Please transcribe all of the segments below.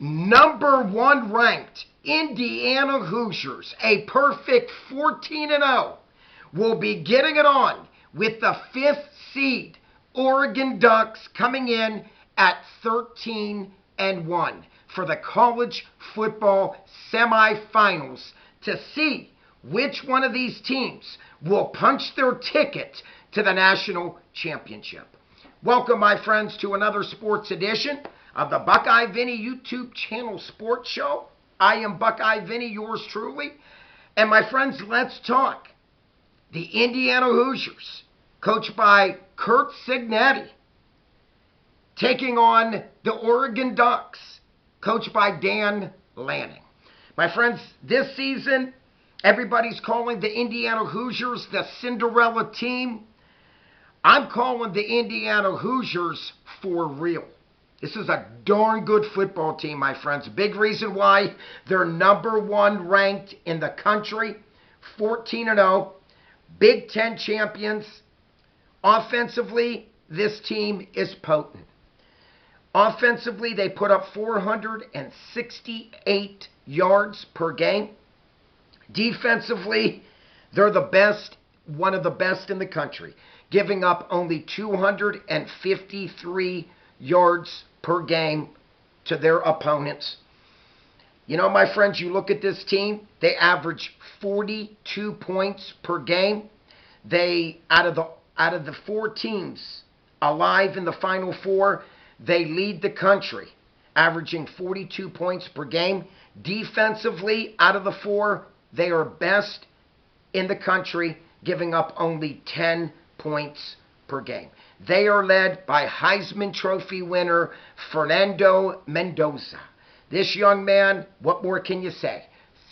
#1 ranked Indiana Hoosiers, a perfect 14-0, will be getting it on with the 5th seed Oregon Ducks coming in at 13-1 for the college football semifinals to see which one of these teams will punch their ticket to the national championship. Welcome, my friends, to another sports edition of the Buckeye Vinny YouTube channel sports show. I am Buckeye Vinny, yours truly. And my friends, let's talk the Indiana Hoosiers, coached by Curt Cignetti, taking on the Oregon Ducks, coached by Dan Lanning. My friends, this season, everybody's calling the Indiana Hoosiers the Cinderella team. I'm calling the Indiana Hoosiers for real. This is a darn good football team, my friends. Big reason why they're #1 ranked in the country, 14-0, Big Ten champions. Offensively, this team is potent. Offensively, they put up 468 yards per game. Defensively, they're the best, one of the best in the country, giving up only 253 yards per game to their opponents. You know, my friends, you look at this team, they average 42 points per game. They, out of the 4 teams alive in the Final Four, they lead the country, averaging 42 points per game. Defensively, out of the 4, they are best in the country, giving up only 10 points per game. They are led by Heisman Trophy winner Fernando Mendoza. This young man, what more can you say?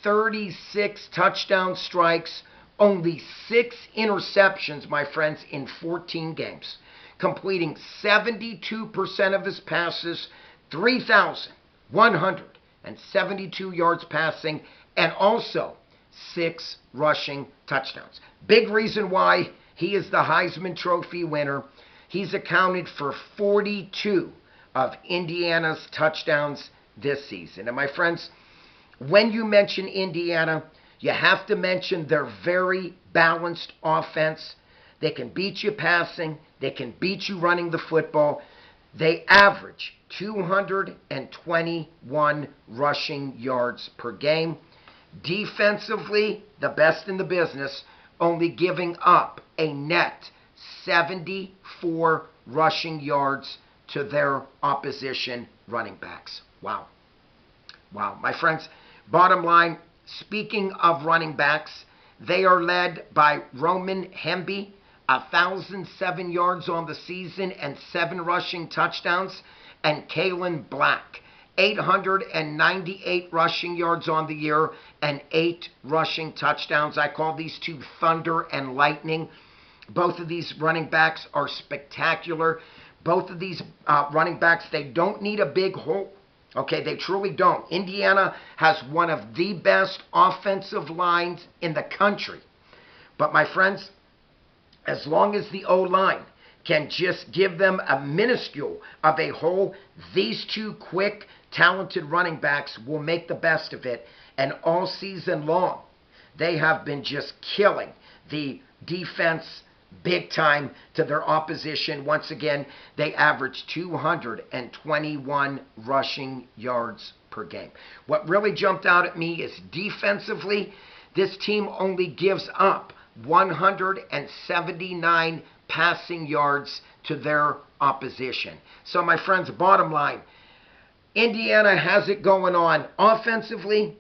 36 touchdown strikes, only 6 interceptions, my friends, in 14 games. Completing 72% of his passes, 3,172 yards passing, and also 6 rushing touchdowns. Big reason why he is the Heisman Trophy winner. He's accounted for 42 of Indiana's touchdowns this season. And my friends, when you mention Indiana, you have to mention their very balanced offense. They can beat you passing. They can beat you running the football. They average 221 rushing yards per game. Defensively, the best in the business, only giving up a net 74 rushing yards to their opposition running backs. Wow. Wow. My friends, bottom line, speaking of running backs, they are led by Roman Hemby, 1,007 yards on the season and 7 rushing touchdowns, and Kalen Black, 898 rushing yards on the year and 8 rushing touchdowns. I call these two thunder and lightning. Both of these running backs are spectacular. Both of these running backs, they don't need a big hole. Okay, they truly don't. Indiana has one of the best offensive lines in the country. But my friends, as long as the O-line can just give them a minuscule of a hole, these two quick, talented running backs will make the best of it. And all season long, they have been just killing the defense big time to their opposition. Once again, they average 221 rushing yards per game. What really jumped out at me is defensively, this team only gives up 179 passing yards to their opposition. So my friends, bottom line, Indiana has it going on offensively.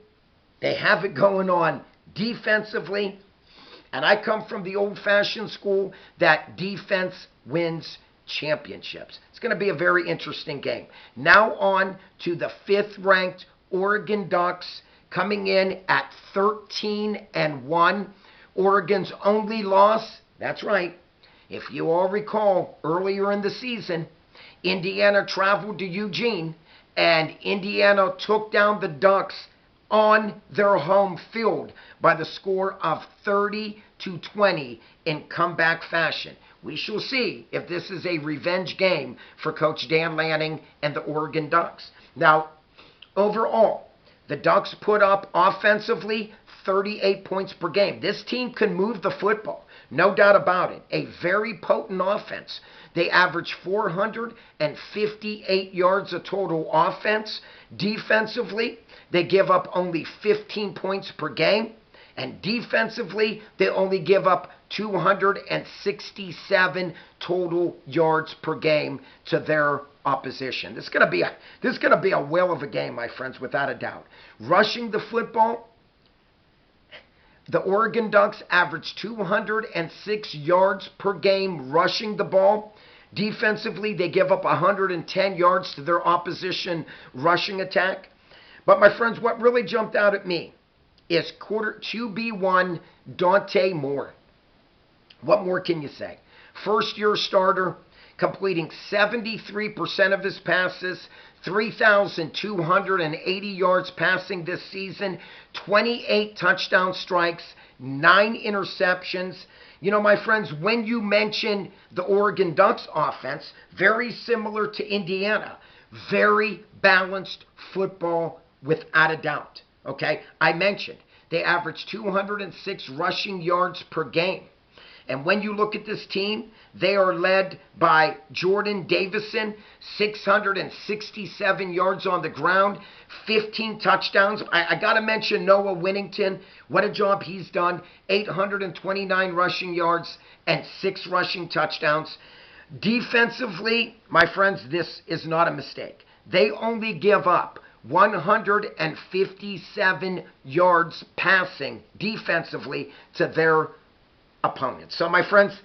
They have it going on defensively. And I come from the old-fashioned school that defense wins championships. It's going to be a very interesting game. Now on to the 5th-ranked Oregon Ducks, coming in at 13-1. Oregon's only loss, that's right, if you all recall, earlier in the season, Indiana traveled to Eugene, and Indiana took down the Ducks on their home field by the score of 30-20 in comeback fashion. We shall see if this is a revenge game for Coach Dan Lanning and the Oregon Ducks. Now, Overall, the Ducks put up offensively 38 points per game. This team can move the football, no doubt about it. A very potent offense. They average 458 yards of total offense. Defensively, they give up only 15 points per game. And defensively, they only give up 267 total yards per game to their opposition. This is going to be a whale of a game, my friends, without a doubt. Rushing the football, the Oregon Ducks average 206 yards per game rushing the ball. Defensively, they give up 110 yards to their opposition rushing attack. But my friends, what really jumped out at me is quarter QB1 Dante Moore. What more can you say? First-year starter, completing 73% of his passes, 3,280 yards passing this season, 28 touchdown strikes, 9 interceptions. You know, my friends, when you mention the Oregon Ducks offense, very similar to Indiana, very balanced football without a doubt. Okay, I mentioned they average 206 rushing yards per game. And when you look at this team, they are led by Jordan Davison, 667 yards on the ground, 15 touchdowns. I got to mention Noah Winnington. What a job he's done. 829 rushing yards and 6 rushing touchdowns. Defensively, my friends, this is not a mistake. They only give up 157 yards passing defensively to their opponents. So, my friends,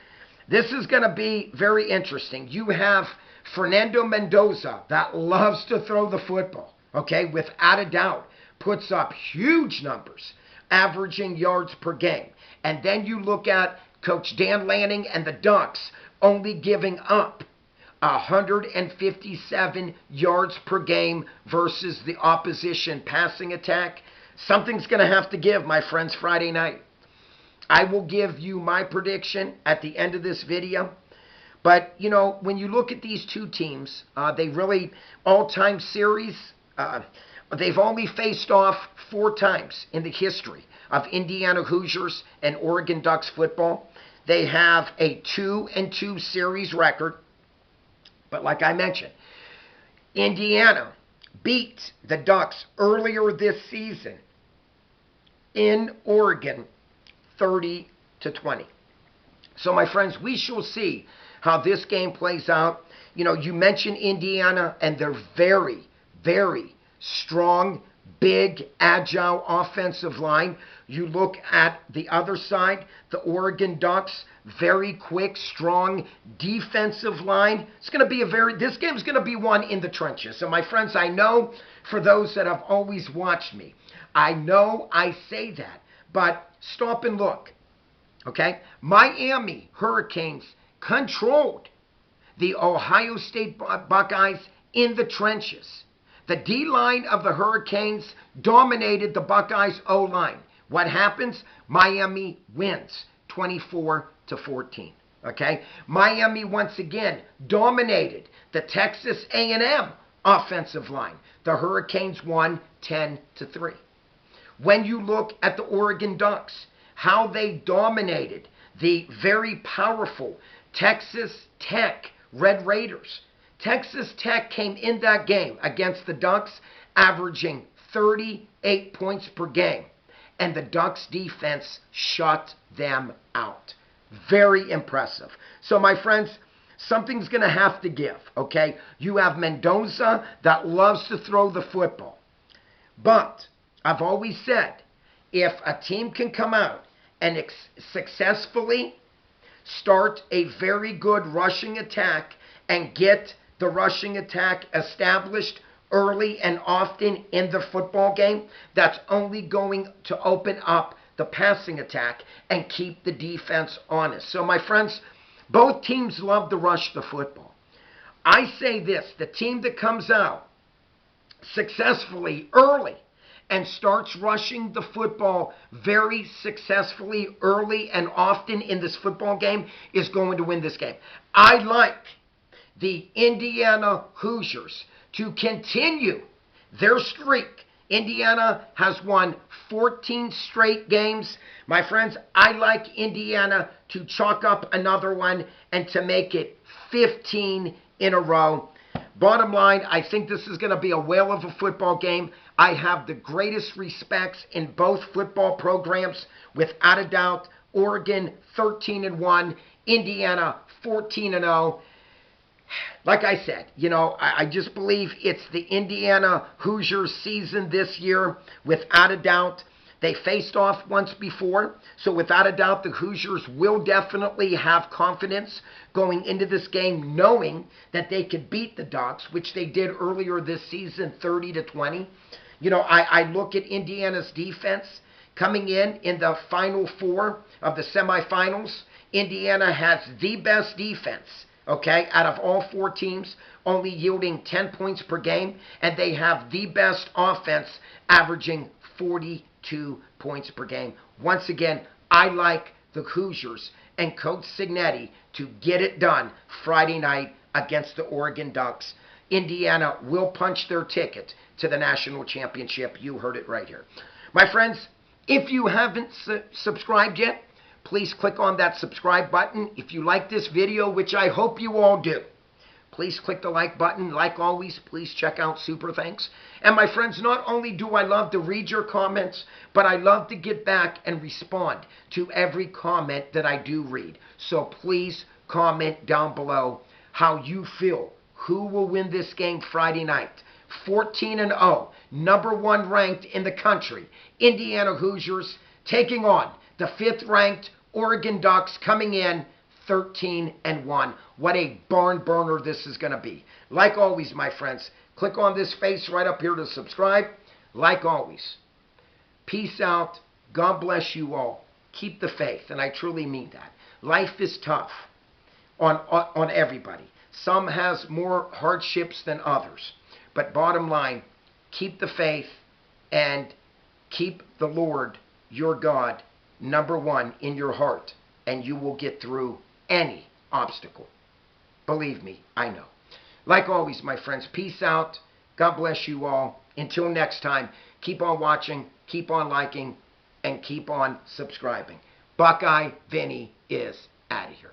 this is going to be very interesting. You have Fernando Mendoza that loves to throw the football, okay, without a doubt, puts up huge numbers, averaging yards per game. And then you look at Coach Dan Lanning and the Ducks only giving up 157 yards per game versus the opposition passing attack. Something's going to have to give, my friends, Friday night. I will give you my prediction at the end of this video. But, you know, when you look at these two teams, they really, all-time series, they've only faced off 4 times in the history of Indiana Hoosiers and Oregon Ducks football. They have a 2-2 series record. But like I mentioned, Indiana beat the Ducks earlier this season in Oregon 30-20. So, my friends, we shall see how this game plays out. You know, you mentioned Indiana and their very, very strong, big, agile offensive line. You look at the other side, the Oregon Ducks, very quick, strong defensive line. It's going to be this game's going to be one in the trenches. So, my friends, I know for those that have always watched me, I know I say that, but stop and look. Okay? Miami Hurricanes controlled the Ohio State Buckeyes in the trenches. The D-line of the Hurricanes dominated the Buckeyes O-line. What happens? Miami wins 24-14. Okay? Miami once again dominated the Texas A&M offensive line. The Hurricanes won 10-3. When you look at the Oregon Ducks, how they dominated the very powerful Texas Tech Red Raiders. Texas Tech came in that game against the Ducks, averaging 38 points per game. And the Ducks defense shut them out. Very impressive. So, my friends, something's going to have to give, okay? You have Mendoza that loves to throw the football. But I've always said, if a team can come out and successfully start a very good rushing attack and get the rushing attack established early and often in the football game, that's only going to open up the passing attack and keep the defense honest. So, my friends, both teams love to rush the football. I say this, the team that comes out successfully early and starts rushing the football very successfully early and often in this football game is going to win this game. I like the Indiana Hoosiers to continue their streak. Indiana has won 14 straight games. My friends, I like Indiana to chalk up another one and to make it 15 in a row. Bottom line, I think this is going to be a whale of a football game. I have the greatest respects in both football programs. Without a doubt, Oregon 13-1, Indiana 14-0. Like I said, I just believe it's the Indiana Hoosiers season this year, without a doubt. They faced off once before, so without a doubt the Hoosiers will definitely have confidence going into this game, knowing that they could beat the Ducks, which they did earlier this season, 30-20. I look at Indiana's defense coming in the Final Four of the semifinals. Indiana has the best defense, okay, out of all four teams, only yielding 10 points per game, and they have the best offense, averaging 42 points per game. Once again, I like the Hoosiers and Coach Cignetti to get it done Friday night against the Oregon Ducks. Indiana will punch their ticket to the national championship. You heard it right here. My friends, if you haven't subscribed yet, please click on that subscribe button. If you like this video, which I hope you all do, please click the like button. Like always, please check out Super Thanks. And my friends, not only do I love to read your comments, but I love to get back and respond to every comment that I do read. So please comment down below how you feel. Who will win this game Friday night? 14-0, number one ranked in the country, Indiana Hoosiers taking on the 5th ranked Oregon Ducks, coming in 13-1. What a barn burner this is going to be. Like always, my friends, click on this face right up here to subscribe. Like always, peace out. God bless you all. Keep the faith, and I truly mean that. Life is tough on everybody. Some has more hardships than others. But bottom line, keep the faith and keep the Lord, your God, number one in your heart, and you will get through any obstacle. Believe me, I know. Like always, my friends, peace out. God bless you all. Until next time, keep on watching, keep on liking, and keep on subscribing. Buckeye Vinny is out of here.